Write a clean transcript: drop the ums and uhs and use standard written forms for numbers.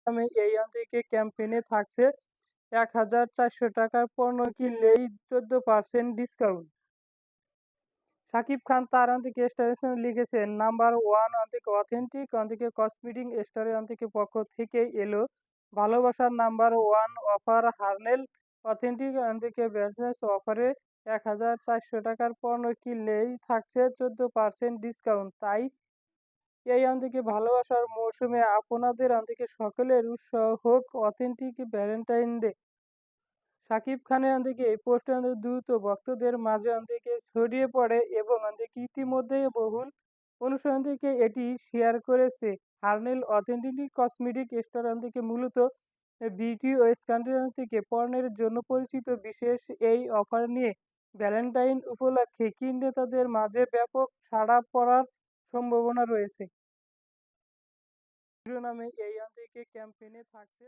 নামে এই থেকে ক্যাম্পেইনে থাকছে ১,৪০০ টাকার পণ্য কিনলেই 14% ডিসকাউন্ট। শাকিব খান তার থেকে স্ট্যাটাসে লিখেছেন, নাম্বার ওয়ান থেকে অথেন্টিক থেকে কসমেটিক স্টোরের থেকে পক্ষ থেকে এলো ভালোবাসার নাম্বার ওয়ান অফার হার্নেল অথেন্টিক থেকে বিজনেস অফারে ১,৪০০ টাকার পণ্য কিনলেই থাকছে 14% ডিসকাউন্ট। তাই এই থেকে ভালোবাসার মৌসুমে আপনাদের থেকে সকলের উৎসাহ হোক অথেন্টিক ভ্যালেন্টাইন ডে। শাকিব খানের থেকে এই পোস্ট দ্রুত ভক্তদের মাঝে থেকে ছড়িয়ে পড়ে এবং ইতিমধ্যেই বহুল অনুসরণ থেকে এটি শেয়ার করেছে। হার্নেল অথেন্টিক কসমেটিক স্টোর থেকে মূলত বিউটি ও স্কিন থেকে পণ্যের জন্য পরিচিত। বিশেষ এই অফার নিয়ে ভ্যালেন্টাইন উপলক্ষে কিনতাদের মাঝে ব্যাপক সাড়া পড়ার সম্ভাবনা রয়েছে। নামে এই থেকে ক্যাম্পেইনে থাকছে